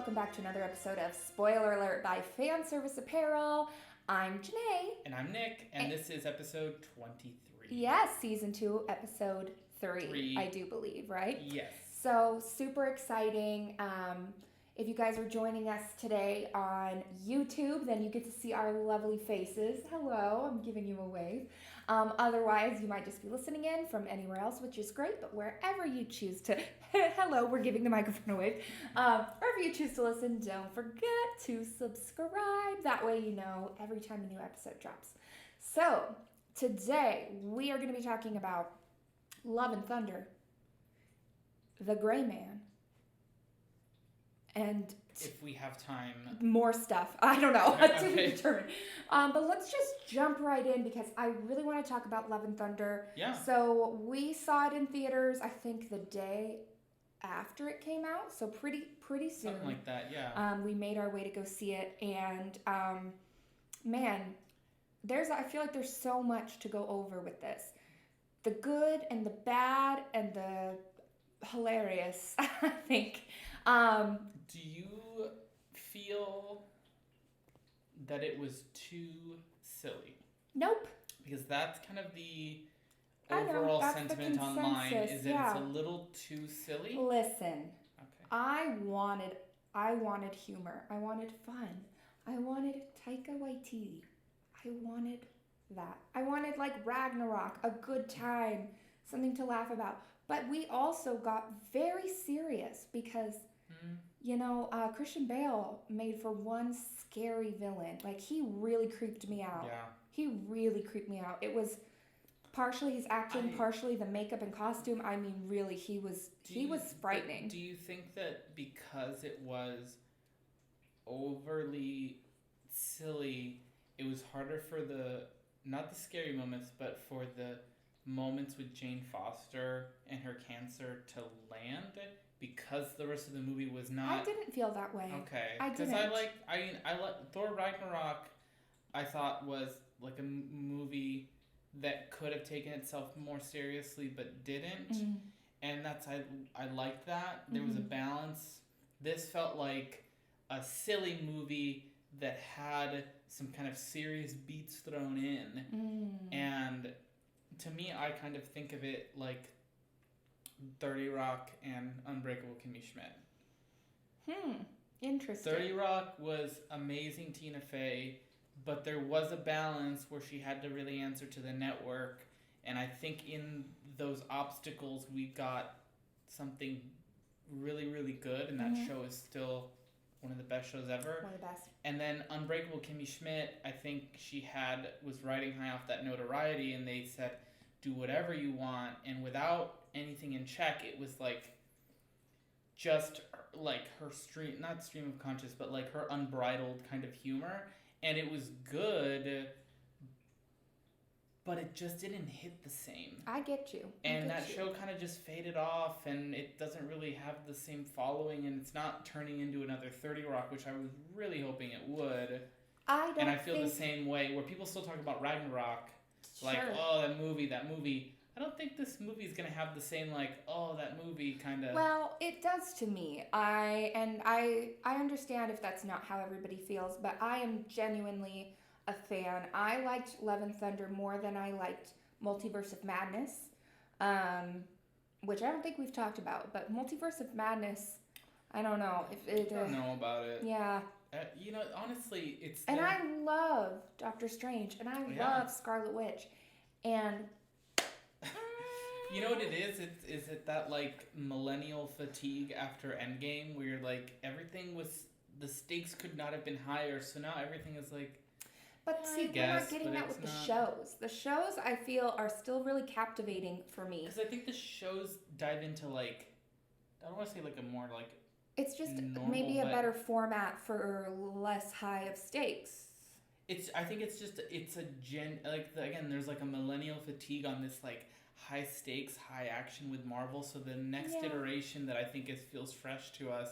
welcome back to another episode of Spoiler Alert by Fan Service Apparel. I'm Jené. And I'm Nick, and this is episode 23. Yes, season 2, episode 3, I do believe, right? Yes. So, super exciting. If you guys are joining us today on YouTube, then you get to see our lovely faces. Hello, I'm giving you a wave. Otherwise, you might just be listening in from anywhere else, which is great, but wherever you choose to, hello, we're giving the microphone a wave. Wherever you choose to listen, don't forget to subscribe. That way you know every time a new episode drops. So, today, we are going to be talking about Love and Thunder, The Gray Man, and if we have time, more stuff. I don't know. To be Okay. determined. But let's just jump right in because I really want to talk about Love and Thunder. Yeah. So we saw it in theaters, I think the day after it came out. So pretty soon. Something like that, yeah. We made our way to go see it, and man, I feel like there's so much to go over with this. The good and the bad and the hilarious, I think. Do you feel that it was too silly? Nope. Because that's kind of the I know, overall that's the sentiment online, consensus, is that yeah. it's a little too silly. Listen, Okay. I wanted humor. I wanted fun. I wanted Taika Waititi. I wanted that. I wanted like Ragnarok, a good time, something to laugh about. But we also got very serious because, Christian Bale made for one scary villain. Like, he really creeped me out. Yeah. He really creeped me out. It was partially his acting, partially the makeup and costume. I mean, really, he was frightening. Do you think that because it was overly silly, it was harder for not the scary moments, but for the moments with Jane Foster and her cancer to land, because the rest of the movie was not... I didn't feel that way. Okay. I didn't. Because I like Thor Ragnarok, I thought was like a movie that could have taken itself more seriously but didn't. Mm-hmm. And I liked that. There was a balance. This felt like a silly movie that had some kind of serious beats thrown in. And to me, I kind of think of it like 30 Rock and Unbreakable Kimmy Schmidt. Interesting. 30 Rock was amazing Tina Fey, but there was a balance where she had to really answer to the network, and I think in those obstacles we got something really, really good, and that show is still one of the best shows ever. One of the best. And then Unbreakable Kimmy Schmidt, I think she was riding high off that notoriety, and they said, do whatever you want, and without anything in check, it was like just like her not stream of conscious, but like her unbridled kind of humor, and it was good, but it just didn't hit the same. I get you. And that show kind of just faded off, and it doesn't really have the same following, and it's not turning into another 30 Rock, which I was really hoping it would. I feel the same way, where people still talk about Ragnarok, like, oh, that movie. I don't think this movie is going to have the same, like, oh, that movie kind of... Well, it does to me. I understand if that's not how everybody feels, but I am genuinely a fan. I liked Love and Thunder more than I liked Multiverse of Madness, which I don't think we've talked about, but Multiverse of Madness, I don't know. I don't know about it. Yeah. Honestly, it's... And I love Doctor Strange, and I love Scarlet Witch, and... You know what it is? Is it that, like, millennial fatigue after Endgame, where you're like, the stakes could not have been higher, so now everything is like... But see, we're not getting that with the shows. The shows, I feel, are still really captivating for me. Because I think the shows dive into, like, I don't want to say, like, a more, like... It's just normal, maybe a better format for less high of stakes. I think it's just, it's a again, there's, like, a millennial fatigue on this, like, high stakes, high action with Marvel. So the next iteration that I think feels fresh to us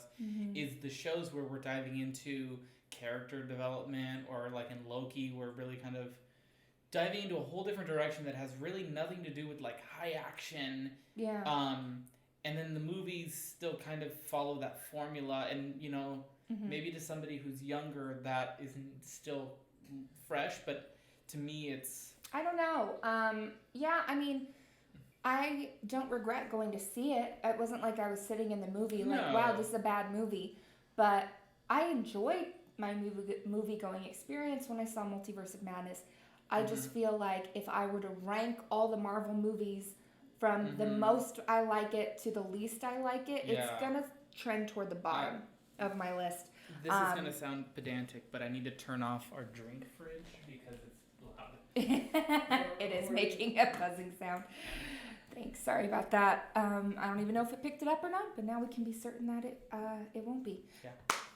is the shows where we're diving into character development, or like in Loki, we're really kind of diving into a whole different direction that has really nothing to do with like high action. Yeah. And then the movies still kind of follow that formula, and Maybe to somebody who's younger, that isn't still fresh, but to me, it's... I don't know. Yeah, I mean, I don't regret going to see it. It wasn't like I was sitting in the movie like, No. wow, this is a bad movie. But I enjoyed my movie-going experience when I saw Multiverse of Madness. I just feel like if I were to rank all the Marvel movies from the most I like it to the least I like it, it's going to trend toward the bottom of my list. This is going to sound pedantic, but I need to turn off our drink fridge because it's loud. It is making a buzzing sound. Thanks. Sorry about that. I don't even know if it picked it up or not, but now we can be certain that it won't be. Yeah.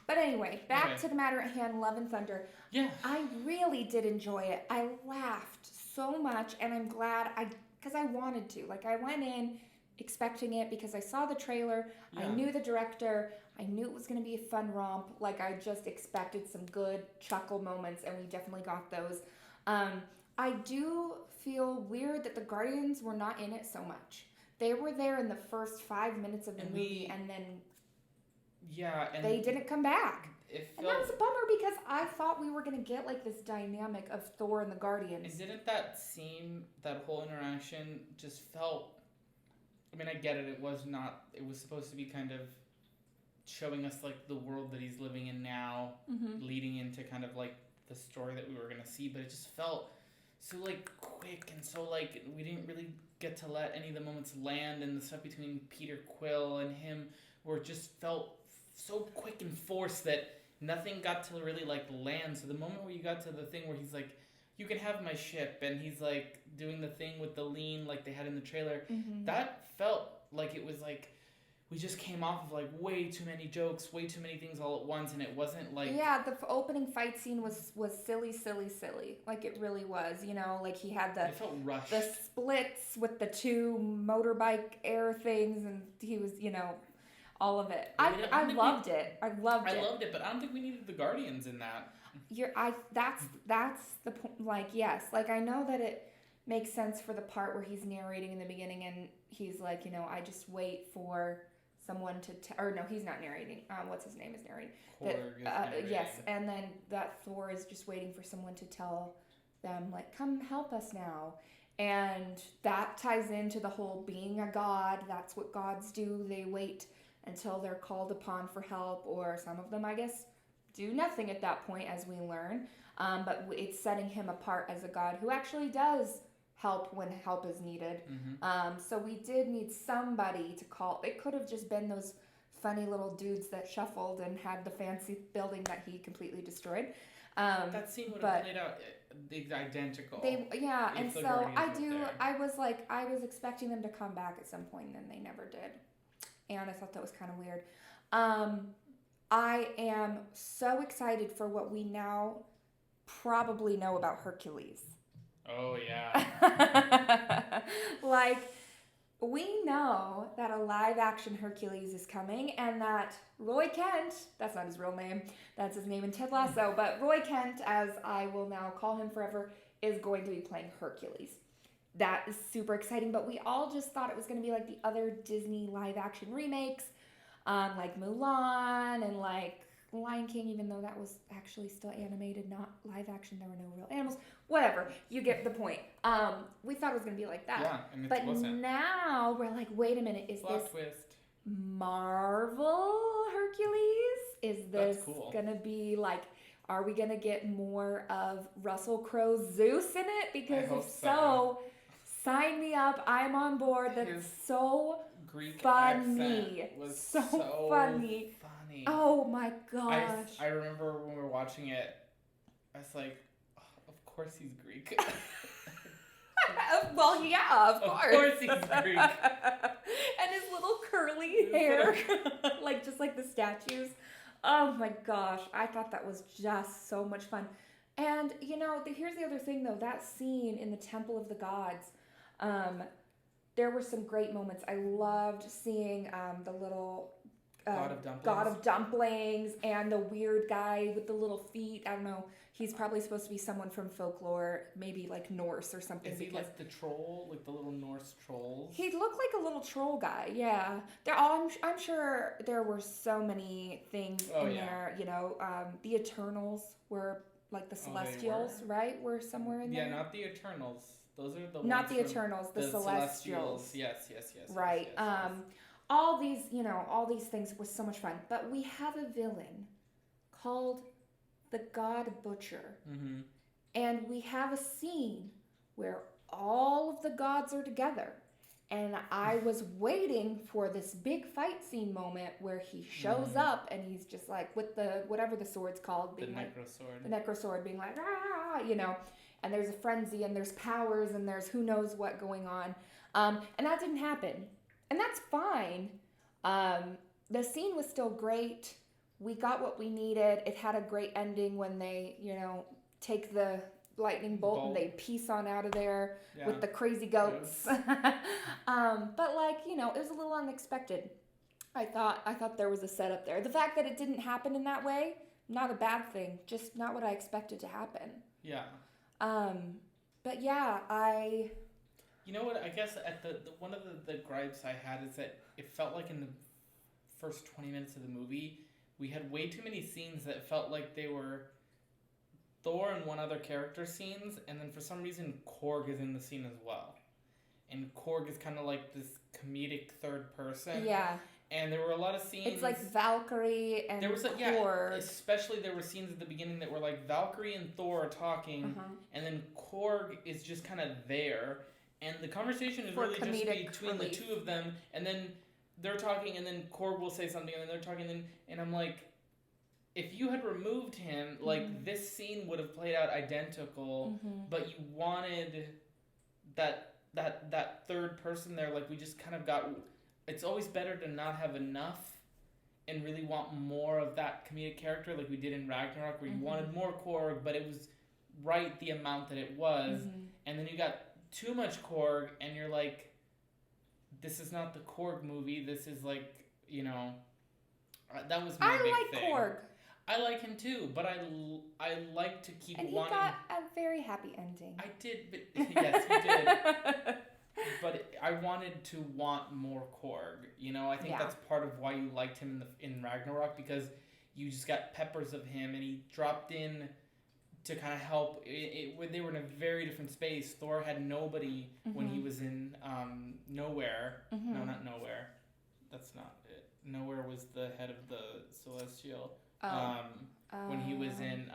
But anyway, back to the matter at hand, Love and Thunder. Yeah. I really did enjoy it. I laughed so much, and I'm glad because I wanted to. Like, I went in expecting it because I saw the trailer. Yeah. I knew the director. I knew it was going to be a fun romp. Like, I just expected some good chuckle moments, and we definitely got those. I do feel weird that the Guardians were not in it so much. They were there in the first 5 minutes of the movie, and then and they didn't come back. And that was a bummer because I thought we were going to get like this dynamic of Thor and the Guardians. And didn't that scene, that whole interaction just felt... I mean, I get it. It was supposed to be kind of showing us like the world that he's living in now, leading into kind of like the story that we were going to see, but it just felt so like quick and so like we didn't really get to let any of the moments land, and the stuff between Peter Quill and him where it just felt so quick and forced that nothing got to really like land. So the moment where you got to the thing where he's like, you can have my ship, and he's like doing the thing with the lean like they had in the trailer, that felt like it was like we just came off of like way too many jokes, way too many things all at once, and it wasn't like... Yeah, the opening fight scene was silly. Like it really was, you know, like he had it felt rushed. The splits with the two motorbike air things, and he was, you know, all of it. I loved it. I loved it, but I don't think we needed the Guardians in that. That's the point. Like, yes, like I know that it makes sense for the part where he's narrating in the beginning, and he's like, you know, I just wait for someone to or no, he's not narrating. What's his name is narrating? Narrating. Yes, and then that Thor is just waiting for someone to tell them like, come help us now. And that ties into the whole being a god. That's what gods do. They wait until they're called upon for help, or some of them, I guess, do nothing at that point, as we learn. But it's setting him apart as a god who actually does help when help is needed. So we did need somebody to call. It could have just been those funny little dudes that shuffled and had the fancy building that he completely destroyed. That scene would have played out identical. And so I was expecting them to come back at some point, and then they never did. And I thought that was kind of weird. I am so excited for what we now probably know about Hercules. Oh, yeah. Like, we know that a live-action Hercules is coming, and that Roy Kent, that's not his real name, that's his name in Ted Lasso, but Roy Kent, as I will now call him forever, is going to be playing Hercules. That is super exciting, but we all just thought it was going to be like the other Disney live-action remakes, like Mulan and like Lion King, even though that was actually still animated, not live-action. There were no real animals. Whatever, you get the point. We thought it was going to be like that. Yeah, and it but wasn't. Now we're like, wait a minute, is Plot this twist. Marvel Hercules? Is this cool. going to be like... Are we going to get more of Russell Crowe's Zeus in it? Because if so, sign me up. I'm on board. That's so Greek funny. Was so funny. Oh my gosh. I remember when we were watching it, I was like, oh, of course he's Greek. Well, yeah, of course. Of course he's Greek. And his little curly hair, just like the statues. Oh my gosh, I thought that was just so much fun. And, you know, here's the other thing, though. That scene in the Temple of the Gods, there were some great moments. I loved seeing the little God of dumplings, and the weird guy with the little feet. I don't know. He's probably supposed to be someone from folklore, maybe like Norse or something. Is he like the troll, like the little Norse trolls? He looked like a little troll guy. Yeah, I'm sure there were so many things in there. You know, the Eternals were like the Celestials, right? Were somewhere in there. Yeah, not the Eternals. Those are the not the Eternals, the Celestials. Yes. Right. Yes. All these things were so much fun. But we have a villain called the God Butcher. Mm-hmm. And we have a scene where all of the gods are together. And I was waiting for this big fight scene moment where he shows up and he's just like with the, whatever the sword's called. Being the necrosword being like, ah, you know. And there's a frenzy and there's powers and there's who knows what going on. And that didn't happen. And that's fine. The scene was still great. We got what we needed. It had a great ending when they, you know, take the lightning bolt and they piece on out of there with the crazy goats. But like, you know, it was a little unexpected. I thought there was a setup there. The fact that it didn't happen in that way, not a bad thing. Just not what I expected to happen. Yeah. But yeah, You know what? I guess at the one of the gripes I had is that it felt like in the first 20 minutes of the movie, we had way too many scenes that felt like they were Thor and one other character scenes, and then for some reason Korg is in the scene as well. And Korg is kind of like this comedic third person. Yeah. And there were a lot of scenes. It's like Valkyrie and Korg. Yeah, especially there were scenes at the beginning that were like Valkyrie and Thor are talking, and then Korg is just kind of there, and the conversation is really just between the two of them, and then they're talking, and then Korg will say something, and then they're talking, and I'm like, if you had removed him, like this scene would have played out identical, but you wanted that third person there, like we just kind of got. It's always better to not have enough and really want more of that comedic character like we did in Ragnarok, where you wanted more Korg, but it was right the amount that it was, and then you got too much Korg, and you're like, this is not the Korg movie, this is like, you know, that was my big thing. I like Korg. I like him too, but I like to keep wanting... And he got a very happy ending. I did, but yes, he did. But I wanted to want more Korg, you know? I think that's part of why you liked him in Ragnarok, because you just got peppers of him, and he dropped in to kind of help. They were in a very different space. Thor had nobody when he was in Nowhere. No, not Nowhere. That's not it. Nowhere was the head of the Celestial. When he was in...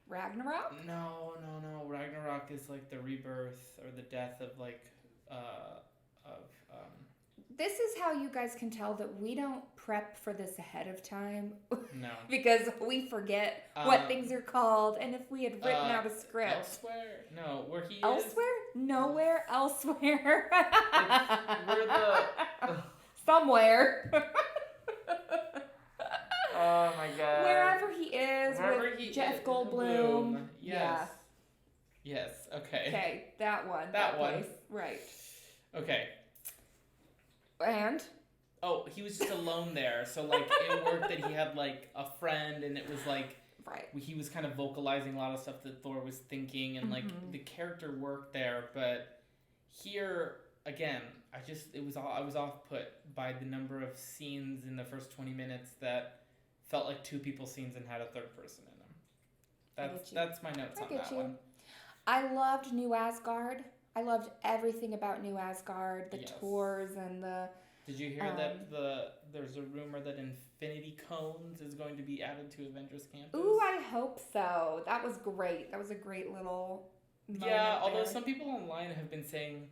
Ragnarok? No. Ragnarok is like the rebirth or the death of like This is how you guys can tell that we don't prep for this ahead of time. No. Because we forget what things are called, and if we had written out a script. Elsewhere? No, where he Elsewhere? Nowhere, elsewhere. We're the... Somewhere. Oh my god. Wherever he is with Jeff Goldblum. Yes. Yes, okay. Okay, that one. That one. Place. Right. Okay. And? Oh, he was just alone there. So, like, it worked that he had, like, a friend, and it was, like... Right. He was kind of vocalizing a lot of stuff that Thor was thinking, and, like, the character worked there. But here, again, I was off-put by the number of scenes in the first 20 minutes that felt like two people's scenes and had a third person in them. That's my notes on that one. I loved New Asgard. I loved everything about New Asgard, the tours and the... Did you hear that there's a rumor that Infinity Cones is going to be added to Avengers Campus? Ooh, I hope so. That was great. That was a great little moment although some people online have been saying,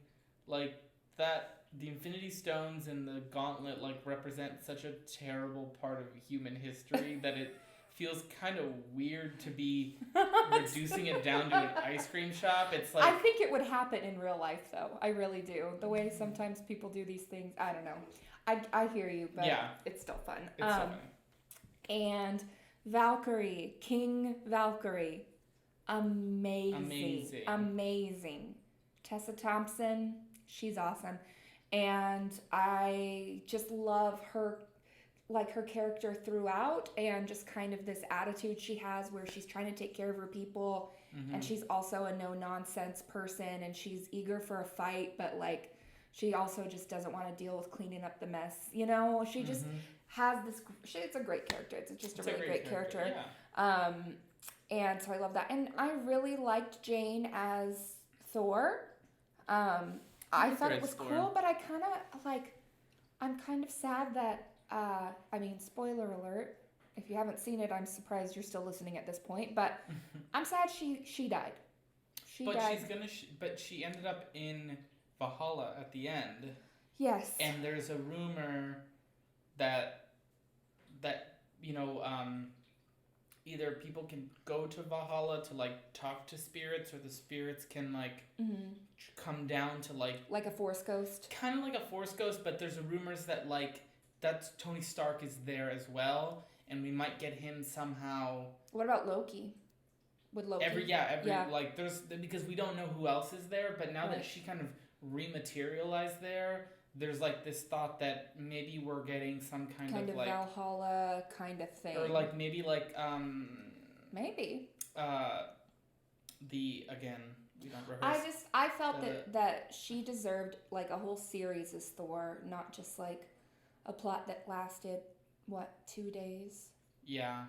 like, that the Infinity Stones and the Gauntlet, like, represent such a terrible part of human history that it feels kind of weird to be reducing it down to an ice cream shop. It's like... I think it would happen in real life, though. I really do. The way sometimes people do these things, I don't know. I hear you, but it's still fun. It's still fun. And Valkyrie, King Valkyrie, amazing. Tessa Thompson, she's awesome. And I just love her like her character throughout, and just kind of this attitude she has where she's trying to take care of her people, and she's also a no nonsense person, and she's eager for a fight, but like she also just doesn't want to deal with cleaning up the mess. You know, she just has this. It's a great character. It's just a really great character. Yeah. And so I love that, and I really liked Jane as Thor. I thought it was cool, but I kind of like. I'm kind of sad that. I mean, spoiler alert. If you haven't seen it, I'm surprised you're still listening at this point. But I'm sad she died. She died. But she ended up in Valhalla at the end. Yes. And there's a rumor that either people can go to Valhalla to like talk to spirits, or the spirits can like come down to like a Force ghost. Kind of like a Force ghost, but there's rumors that like that's Tony Stark is there as well, and we might get him somehow. What about Loki? Would Loki? Like there's, because we don't know who else is there, but now that she kind of rematerialized there's like this thought that maybe we're getting some kind of like Valhalla kind of thing, or like maybe like maybe the again we don't rehearse. I felt that she deserved like a whole series as Thor, not just like a plot that lasted 2 days. Yeah.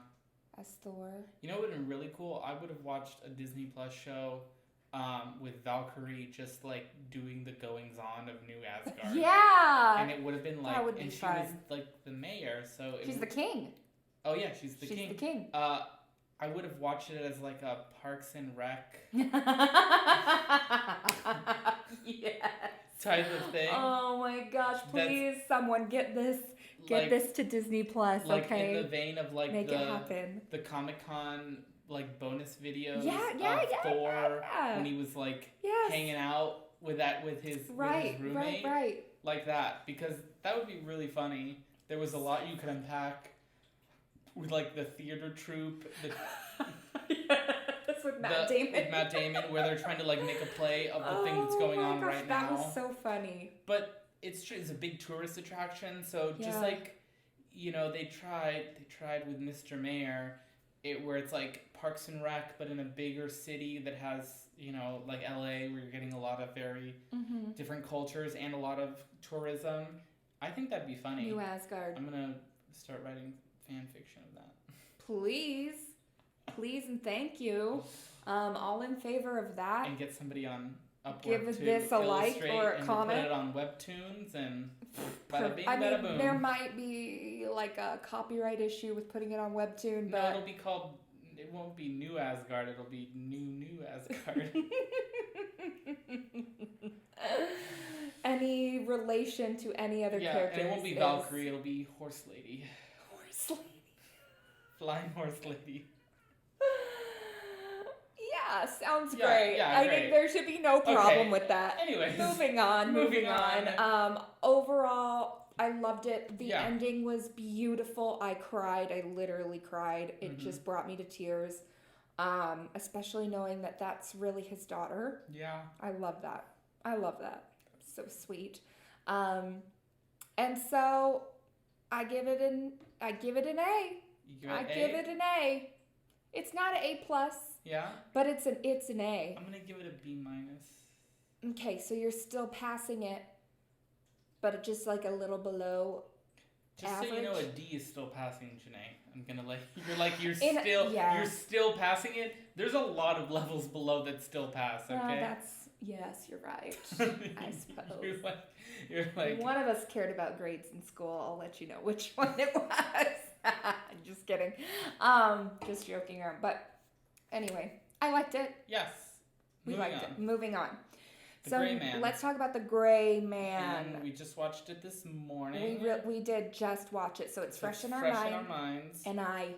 As Thor. You know what would have been really cool? I would have watched a Disney Plus show with Valkyrie just like doing the goings on of New Asgard. Yeah. And it would have been like, that would be and fun. she was like the mayor, so she's the king. Oh yeah, she's the king. She's the king. I would have watched it as like a Parks and Rec yes. type of thing. Oh my gosh! Please, someone get this to Disney Plus. Like okay. in the vein of like make it happen. The Comic-Con like bonus videos of Thor when he was like hanging out with his roommate. Right. Like that, because that would be really funny. There was a lot you could unpack with like the theater troupe. That's with Matt Damon. With Matt Damon, where they're trying to like make a play of the thing that's going on right now. That was so funny. But it's true. It's a big tourist attraction. So just like, they tried with Mr. Mayor, where it's like Parks and Rec, but in a bigger city that has, like LA, where you're getting a lot of very different cultures and a lot of tourism. I think that'd be funny. New Asgard. I'm gonna start writing fan fiction of that. Please and thank you. All in favor of that. And get somebody on Upwork give this a like or a comment. Put it on Webtoons and bada bing, bada boom. There might be like a copyright issue with putting it on Webtoon, but no, it'll be called. It won't be New Asgard. It'll be New Asgard. Any relation to any other characters? And it won't be Valkyrie. It'll be Horse Lady. Horse Lady. Flying Horse Lady. Yeah, sounds great. Yeah, I think there should be no problem with that. Anyways. Moving on. Overall, I loved it. The ending was beautiful. I cried. I literally cried. It just brought me to tears. Especially knowing that that's really his daughter. Yeah. I love that. So sweet. And so I give it an A. Give it an A. It's not an A+. Yeah. But it's an A. I'm gonna give it a B-. Okay, so you're still passing it, but just like a little below average. So you know, a D is still passing, Jené. I'm gonna you're still passing it. There's a lot of levels below that still pass. Okay. Yes, you're right. I suppose. You're like. One of us cared about grades in school. I'll let you know which one it was. Just kidding. Just joking around. But anyway, I liked it. Yes. We liked it. Moving on. The Gray Man. Let's talk about the Gray Man. And we just watched it this morning. We did just watch it, so it's fresh in our minds. And I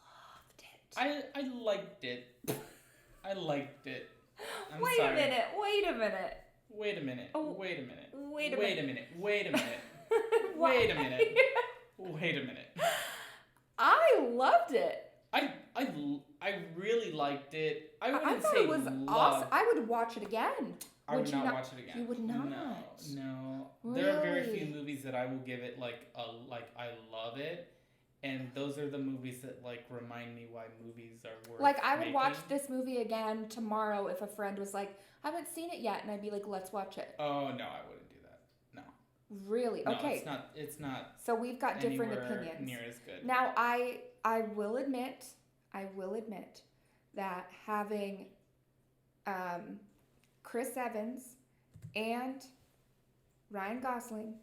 loved it. I liked it. I liked it. Wait a minute. Wait a minute. I loved it. I I really liked it. I I wouldn't thought say it was love. awesome. I would watch it again. I would not watch it again. You would not. No. Really? There are very few movies that I will give it like I love it, and those are the movies that like remind me why movies are worth. Like I would making. watch this movie again tomorrow if a friend was like, "I haven't seen it yet," and I'd be like, "Let's watch it." Oh no, I wouldn't do that. No. Really? No, Okay. It's not. So we've got different anywhere opinions. Near as good. Now I will admit that having Chris Evans and Ryan Gosling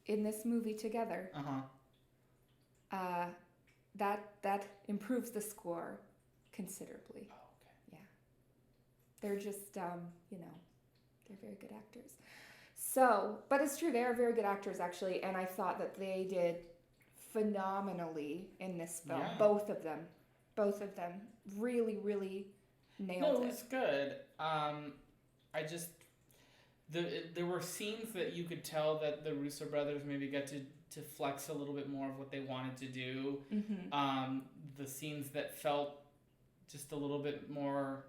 in this movie together, that improves the score considerably. Oh, okay. Yeah, they're just they're very good actors. So, but it's true, they are very good actors actually, and I thought that they did phenomenally in this film. Yeah. Both of them really, really nailed No, it. it was good. I just there were scenes that you could tell that the Russo brothers maybe got to flex a little bit more of what they wanted to do. Mm-hmm. The scenes that felt just a little bit more,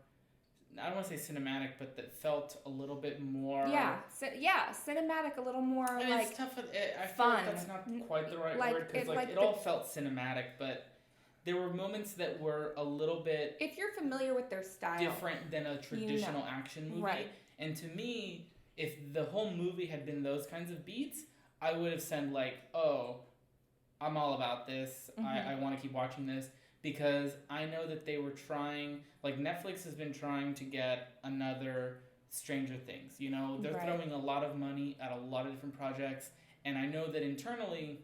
I don't want to say cinematic, but that felt a little bit more. Cinematic, a little more I mean, like it's tough. I feel fun. like that's not quite the right Like, word because it all felt cinematic, but there were moments that were a little bit if you're familiar with their style, different than a traditional action movie. Right. And to me, if the whole movie had been those kinds of beats, I would have said like, oh, I'm all about this. Mm-hmm. I want to keep watching this because I know that they were trying, like Netflix has been trying to get another Stranger Things. You know, they're throwing a lot of money at a lot of different projects. And I know that internally,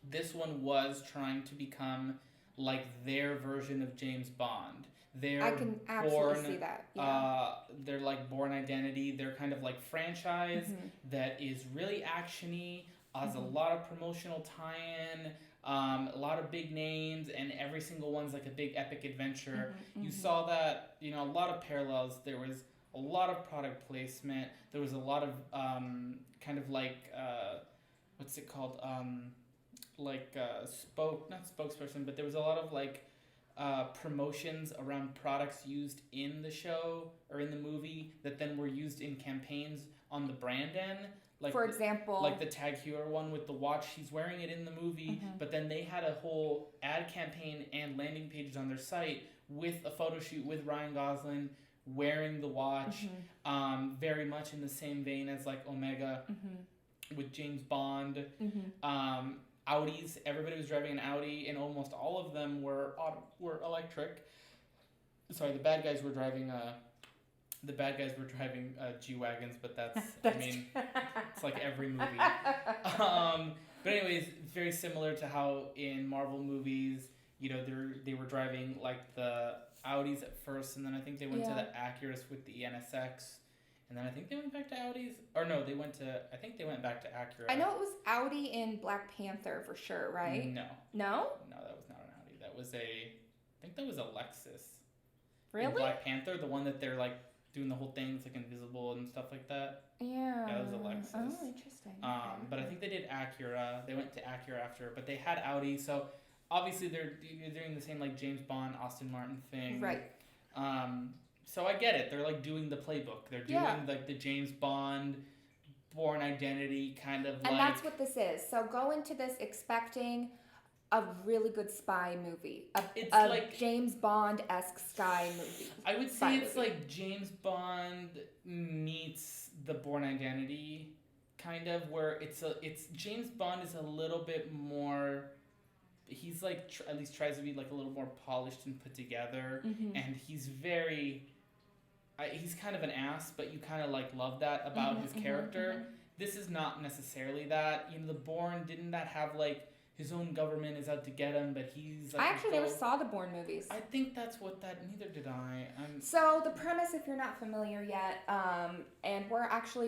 this one was trying to become like their version of James Bond. I can absolutely see that. Yeah. They're like Bourne Identity. They're kind of like franchise that is really actiony, has a lot of promotional tie-in, a lot of big names, and every single one's like a big epic adventure. You saw that, a lot of parallels. There was a lot of product placement. There was a lot of kind of like what's it called? Not spokesperson, but there was a lot of like promotions around products used in the show or in the movie that then were used in campaigns on the brand end. Like for example, like the Tag Heuer one with the watch, he's wearing it in the movie, but then they had a whole ad campaign and landing pages on their site with a photo shoot with Ryan Gosling wearing the watch, very much in the same vein as like Omega with James Bond. Audis, everybody was driving an Audi, and almost all of them were electric. Sorry, the bad guys were driving G-Wagons, but that's I mean, it's like every movie. But anyways, it's very similar to how in Marvel movies, they were driving like the Audis at first, and then I think they went to the Acuras with the NSX. And then I think they went back to Audis. Or no, I think they went back to Acura. I know it was Audi in Black Panther for sure, right? No. No? No, that was not an Audi. I think that was a Lexus. Really? In Black Panther, the one that they're like doing the whole thing, it's like invisible and stuff like that. Yeah. That was a Lexus. Oh, interesting. But I think they did Acura. They went to Acura after, but they had Audi. So obviously they're doing the same like James Bond, Aston Martin thing. Right. So I get it. They're like doing the playbook. They're doing like the James Bond, Bourne Identity kind of. And that's what this is. So go into this expecting a really good spy movie, a like James Bond-esque spy movie. I would say it's like James Bond meets the Bourne Identity, kind of, where it's James Bond is a little bit more. He's like at least tries to be like a little more polished and put together, and he's very. He's kind of an ass, but you kind of like love that about his character. This is not necessarily that. The Bourne, didn't that have like his own government is out to get him, but he's like. I actually never saw the Bourne movies. I think that's what that. Neither did I. So the premise, if you're not familiar yet, and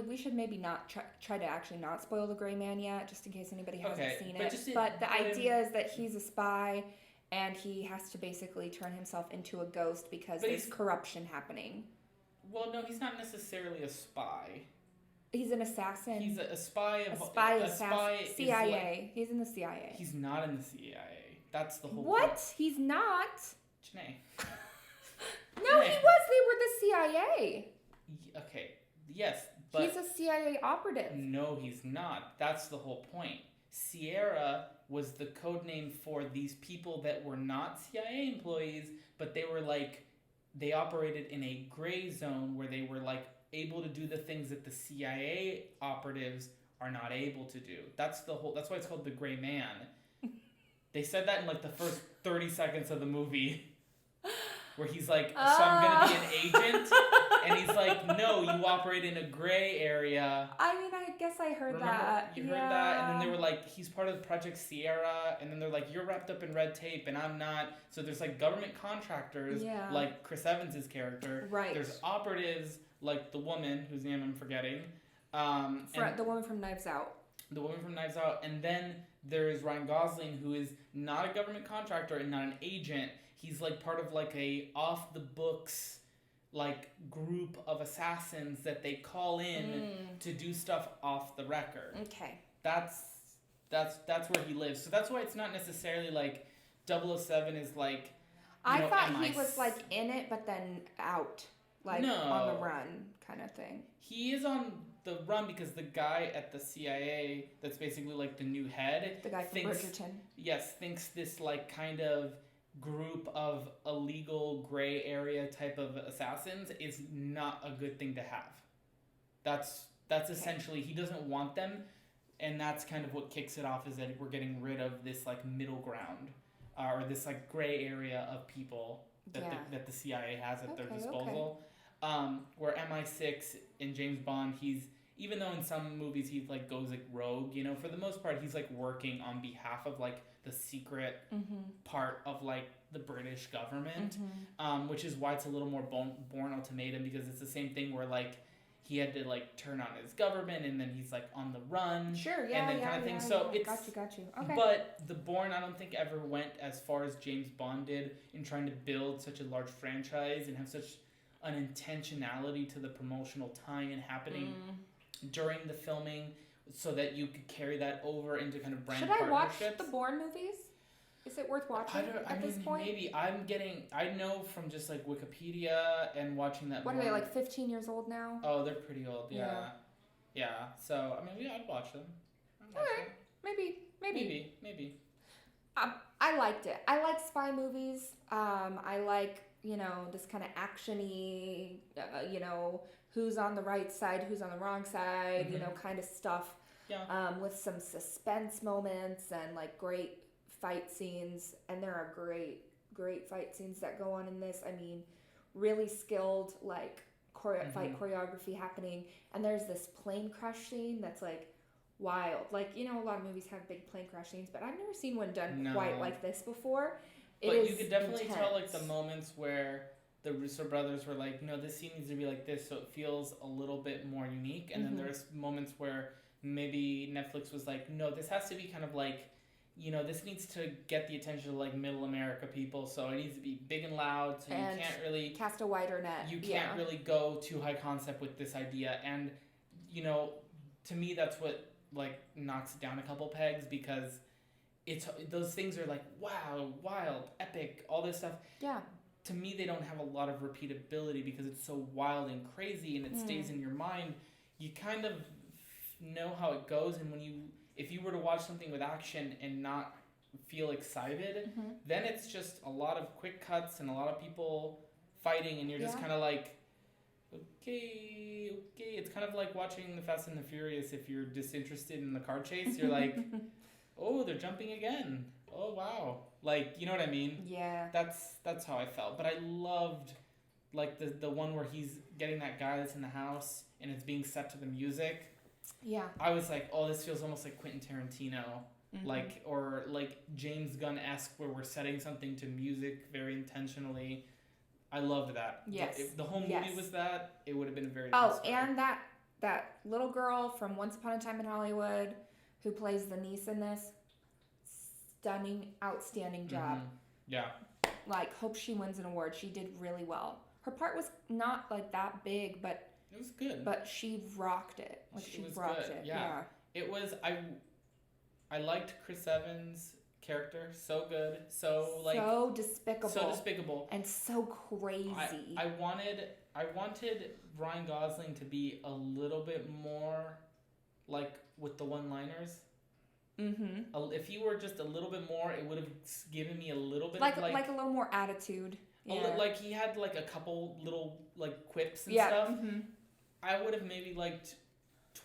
we should maybe not try to actually not spoil the Gray Man yet, just in case anybody hasn't seen it. But the idea is that he's a spy, and he has to basically turn himself into a ghost because there's corruption happening. Well, no, he's not necessarily a spy. He's an assassin. He's a spy of assassin. CIA. He's in the CIA. He's not in the CIA. That's the whole What? point. He's not? Jené. No, he was. They were the CIA. Okay. Yes, but He's a CIA operative. no, he's not. That's the whole point. Sierra was the code name for these people that were not CIA employees, but they were like, they operated in a gray zone where they were like able to do the things that the CIA operatives are not able to do. That's why it's called the Gray Man. They said that in like the first 30 seconds of the movie, where he's like, so I'm gonna be an agent, and he's like, no, you operate in a gray area. I mean, I guess I heard Remember, that. you heard that, and then they were like, he's part of Project Sierra, and then they're like, you're wrapped up in red tape, and I'm not. So there's like government contractors, like Chris Evans' character. Right. There's operatives like the woman whose name I'm forgetting. The woman from Knives Out. The woman from Knives Out, and then there is Ryan Gosling, who is not a government contractor and not an agent. He's like part of like a off the books like group of assassins that they call in to do stuff off the record. Okay. That's where he lives. So that's why it's not necessarily like 007 is like, I thought he was like in it but then out. Like on the run kind of thing. He is on the run because the guy at the CIA that's basically like the new head. The guy from Bridgerton. Yes, thinks this like kind of group of illegal gray area type of assassins is not a good thing to have. That's essentially, he doesn't want them, and that's kind of what kicks it off, is that we're getting rid of this like middle ground or this like gray area of people that the CIA has at their disposal. Where MI6 in James Bond, he's, even though in some movies he like goes like rogue, you know, for the most part he's like working on behalf of like the secret part of like the British government, which is why it's a little more Bourne Ultimatum, because it's the same thing where like he had to like turn on his government and then he's like on the run, and then kind of thing. So it's got you. Okay. But the Bourne, I don't think ever went as far as James Bond did in trying to build such a large franchise and have such an intentionality to the promotional tie-in happening during the filming, so that you could carry that over into kind of brand partnerships. Should I watch the Bourne movies? Is it worth watching at this point? Maybe. I know from just like Wikipedia and watching that. What are they, like 15 years old now? Oh, they're pretty old, yeah. So, I mean, I'd watch them. Alright, maybe. I liked it. I like spy movies. I like, this kind of action-y, who's on the right side, who's on the wrong side, kind of stuff. Yeah. With some suspense moments and like great fight scenes, and there are great fight scenes that go on in this. I mean, really skilled like fight choreography happening, and there's this plane crash scene that's like wild. Like, a lot of movies have big plane crash scenes, but I've never seen one done quite like this before. But you could definitely tell like the moments where the Russo brothers were like, no, this scene needs to be like this, so it feels a little bit more unique. And then there's moments where maybe Netflix was like, no, this has to be kind of like, this needs to get the attention of like middle America people, so it needs to be big and loud, so and you can't really cast a wider net. You can't really go too high concept with this idea. And to me that's what like knocks it down a couple pegs, because those things are like, wow, wild, epic, all this stuff. Yeah. To me, they don't have a lot of repeatability because it's so wild and crazy, and it stays in your mind. You kind of know how it goes, and if you were to watch something with action and not feel excited, then it's just a lot of quick cuts and a lot of people fighting, and you're just kind of like, okay. It's kind of like watching the Fast and the Furious. If you're disinterested in the car chase, you're like, oh, they're jumping again. Oh, wow. Like, you know what I mean? Yeah. That's how I felt. But I loved, like, the one where he's getting that guy that's in the house and it's being set to the music. Yeah. I was like, oh, this feels almost like Quentin Tarantino. Like, or like James Gunn-esque, where we're setting something to music very intentionally. I loved that. Yes. If the whole movie was that, it would have been very different. And that little girl from Once Upon a Time in Hollywood who plays the niece in this, stunning, outstanding job. Yeah. Like, hope she wins an award. She did really well. Her part was not like that big, but it was good. But she rocked it. Like, she rocked it. Yeah. It was. I liked Chris Evans' character. So good. So despicable. So despicable. And so crazy. I wanted Ryan Gosling to be a little bit more like with the one-liners. Mm-hmm. If he were just a little bit more, it would have given me a little bit like of a little more attitude. Yeah. Like he had like a couple little like quips and stuff. Mm-hmm. I would have maybe liked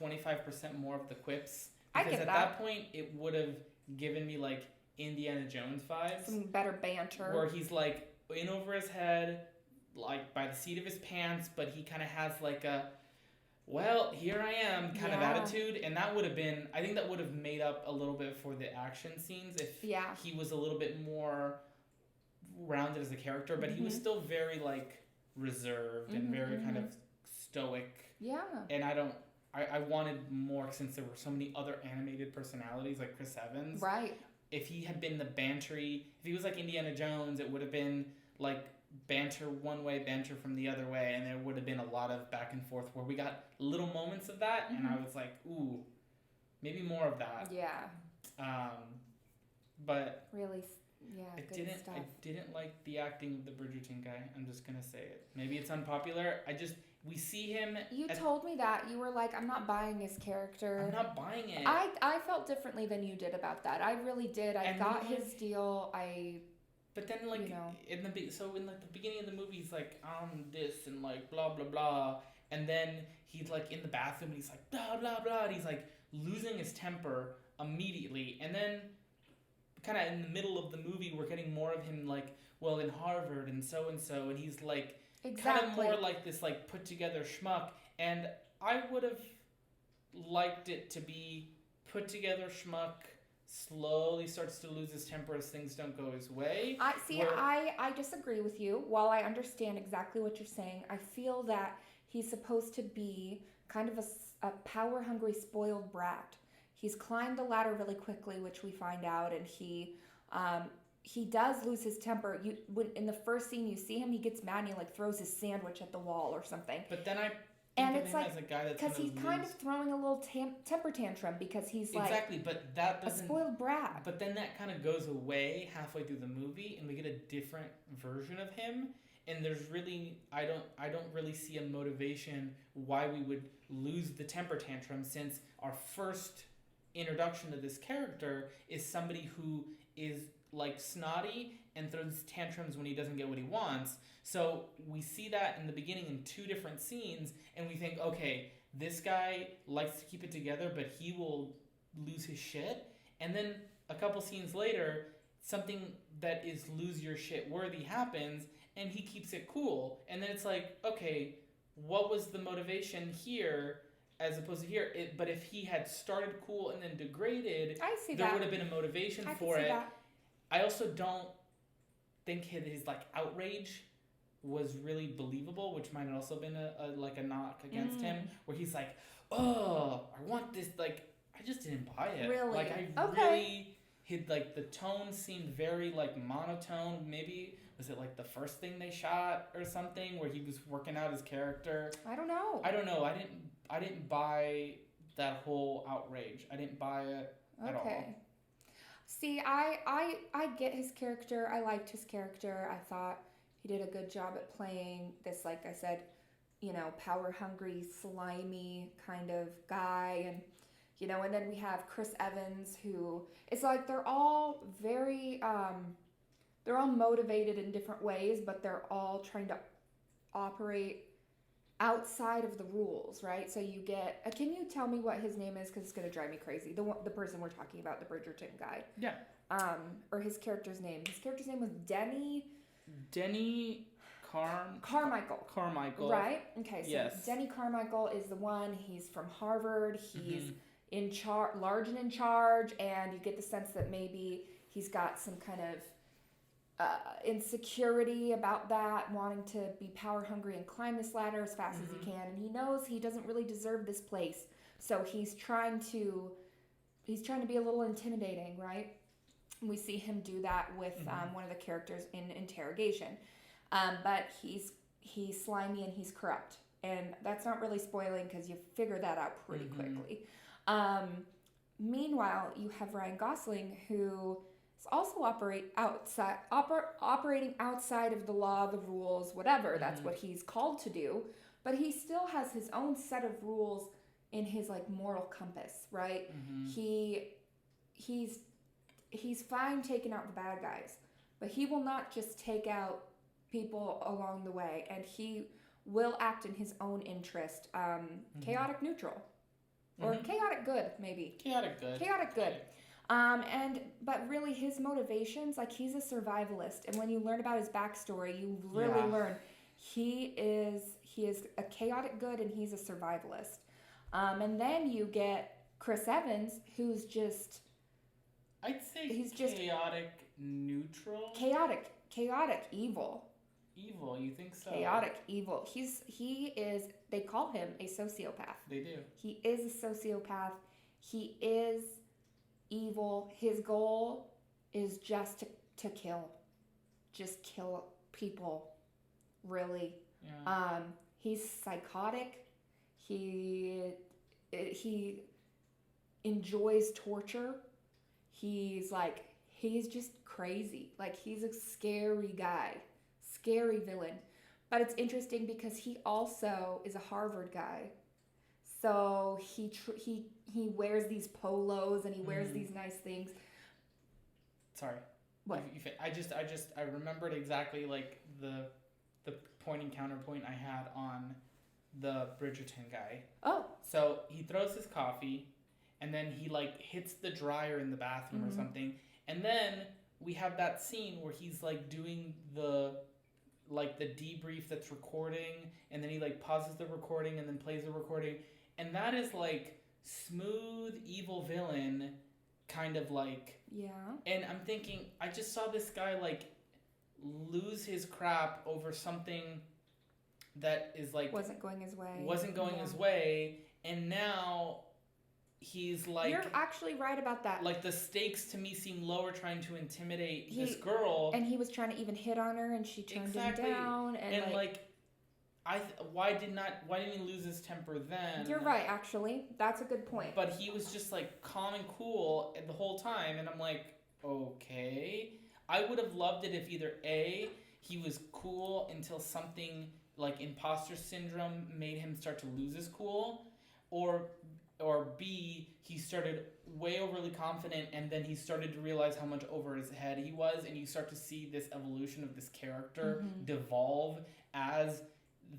25% more of the quips. I Because get at that. that point, it would have given me like Indiana Jones vibes. Some better banter. Where he's like in over his head, like by the seat of his pants, but he kind of has like a, well, here I am kind of attitude. And that would have been, I think that would have made up a little bit for the action scenes if he was a little bit more rounded as a character. But he was still very like reserved and very kind of stoic. Yeah. And I wanted more since there were so many other animated personalities like Chris Evans. Right. If he had been the bantery, if he was like Indiana Jones, it would have been like banter one way, banter from the other way, and there would have been a lot of back and forth where we got little moments of that, and I was like, ooh, maybe more of that. Yeah. But really, yeah, good stuff. I didn't like the acting of the Bridgerton guy. I'm just gonna say it. Maybe it's unpopular. We see him. You told me that. You were like, I'm not buying his character. I'm not buying it. I felt differently than you did about that. I really did. I got his deal. But then, like, in the beginning of the movie, he's like, I'm this and like blah blah blah, and then he's like in the bathroom and he's like blah blah blah, and he's like losing his temper immediately, and then kind of in the middle of the movie, we're getting more of him like, well, in Harvard and so, and he's like. Exactly. Kind of more like this like put together schmuck, and I would have liked it to be put together schmuck slowly starts to lose his temper as things don't go his way. I disagree with you. While I understand exactly what you're saying, I feel that he's supposed to be kind of a power hungry spoiled brat. He's climbed the ladder really quickly, which we find out, and he does lose his temper. In the first scene you see him, he gets mad and he like throws his sandwich at the wall or something. But then I think of him as a guy that's because he's kind of throwing a little temper tantrum because he's like but that doesn't, a spoiled brat. But then that kind of goes away halfway through the movie, and we get a different version of him. And there's really I don't really see a motivation why we would lose the temper tantrum, since our first introduction to this character is somebody who is like snotty and throws tantrums when he doesn't get what he wants. So we see that in the beginning in two different scenes, and we think, okay, this guy likes to keep it together, but he will lose his shit. And then a couple scenes later, something that is lose your shit worthy happens, and he keeps it cool. And then it's like, okay, what was the motivation here as opposed to here? But if he had started cool and then degraded, there would have been a motivation for it. That. I also don't think his like outrage was really believable, which might have also been a knock against him, where he's like, oh, I want this, like, I just didn't buy it. Really? Like, really hit, like, the tone seemed very, like, monotone. Maybe, was it, like, the first thing they shot or something, where he was working out his character? I don't know. I didn't buy that whole outrage. I didn't buy it at all. See, I get his character. I liked his character. I thought he did a good job at playing this, like I said, power-hungry, slimy kind of guy. And, and then we have Chris Evans, who it's like they're all very, they're all motivated in different ways, but they're all trying to operate outside of the rules, right? So you get, can you tell me what his name is? Because it's going to drive me crazy. The person we're talking about, the Bridgerton guy. Yeah. Or his character's name. His character's name was Denny Carmichael. Carmichael. Right? Okay, so yes. Denny Carmichael is the one. He's from Harvard. He's in charge, large and in charge, and you get the sense that maybe he's got some kind of insecurity about that, wanting to be power hungry and climb this ladder as fast as he can, and he knows he doesn't really deserve this place, so he's trying to be a little intimidating, right? We see him do that with one of the characters in interrogation, but he's slimy and he's corrupt, and that's not really spoiling because you figure that out pretty quickly. Meanwhile, you have Ryan Gosling, who also operating outside of the law, the rules, whatever. That's what he's called to do. But he still has his own set of rules in his like moral compass, right? He's fine taking out the bad guys, but he will not just take out people along the way, and he will act in his own interest. Chaotic neutral, or chaotic good, maybe. Chaotic good. Chaotic good. But really his motivations, like he's a survivalist, and when you learn about his backstory, you really learn he is a chaotic good and he's a survivalist. And then you get Chris Evans, who's just, I'd say he's chaotic neutral. Chaotic evil. Evil, you think so? Chaotic evil. He is, they call him a sociopath. They do. He is a sociopath. He is evil. His goal is just to kill. Just kill people, really. Yeah. He's psychotic. He enjoys torture. He's just crazy. Like, he's a scary guy. Scary villain. But it's interesting because he also is a Harvard guy. So he wears these polos and he wears these nice things. Sorry. What? I remembered exactly like the point and counterpoint I had on the Bridgerton guy. Oh. So he throws his coffee, and then he like hits the dryer in the bathroom or something, and then we have that scene where he's like doing the debrief that's recording, and then he like pauses the recording and then plays the recording, and that is like smooth evil villain kind of like. Yeah. And I'm thinking, I just saw this guy like lose his crap over something that is like wasn't going his way, and now he's like, you're actually right about that. Like, the stakes to me seem lower, trying to intimidate this girl, and he was trying to even hit on her, and she turned him down, and why didn't he lose his temper then? You're right, actually. That's a good point. But he was just like calm and cool the whole time, and I'm like, okay. I would have loved it if either A, he was cool until something like imposter syndrome made him start to lose his cool, or B, he started way overly confident, and then he started to realize how much over his head he was, and you start to see this evolution of this character devolve as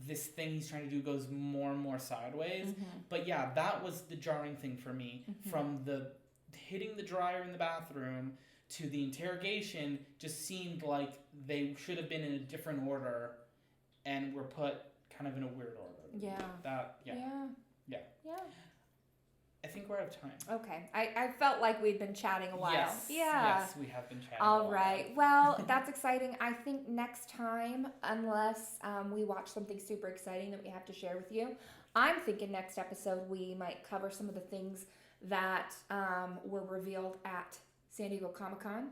this thing he's trying to do goes more and more sideways. But yeah, that was the jarring thing for me. From the hitting the dryer in the bathroom to the interrogation, just seemed like they should have been in a different order and were put kind of in a weird order. Yeah. I think we're out of time. Okay. I felt like we'd been chatting a while. Yes, we have been chatting All right. Well, that's exciting. I think next time, unless we watch something super exciting that we have to share with you, I'm thinking next episode we might cover some of the things that were revealed at San Diego Comic-Con.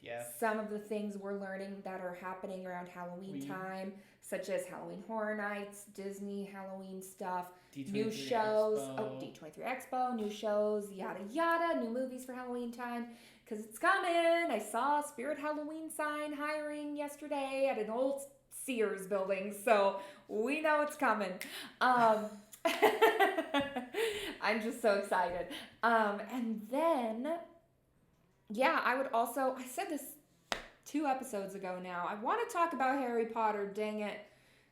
Yes. Some of the things we're learning that are happening around Halloween time, such as Halloween Horror Nights, Disney Halloween stuff, new shows, D23 Expo, new shows, yada yada, new movies for Halloween time, because it's coming. I saw a Spirit Halloween sign hiring yesterday at an old Sears building, so we know it's coming. I'm just so excited. And then, yeah, I said this 2 episodes ago now. I want to talk about Harry Potter, dang it.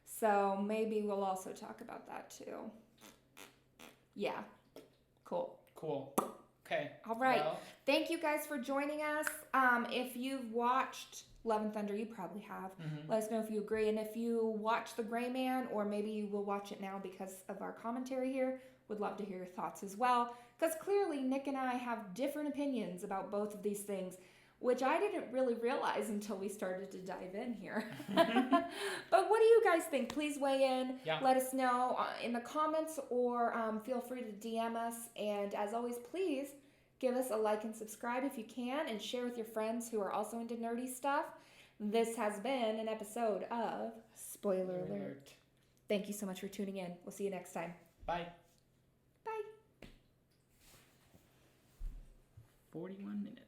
So maybe we'll also talk about that too. Yeah. Cool. Okay. All right. Well, thank you guys for joining us. If you've watched Love and Thunder, you probably have. Let us know if you agree. And if you watch The Gray Man, or maybe you will watch it now because of our commentary here, would love to hear your thoughts as well. Because clearly Nick and I have different opinions about both of these things, which I didn't really realize until we started to dive in here. But what do you guys think? Please weigh in. Yeah. Let us know in the comments, or feel free to DM us. And as always, please give us a like and subscribe if you can, and share with your friends who are also into nerdy stuff. This has been an episode of Spoiler Alert. Thank you so much for tuning in. We'll see you next time. Bye. Bye. 41 minutes.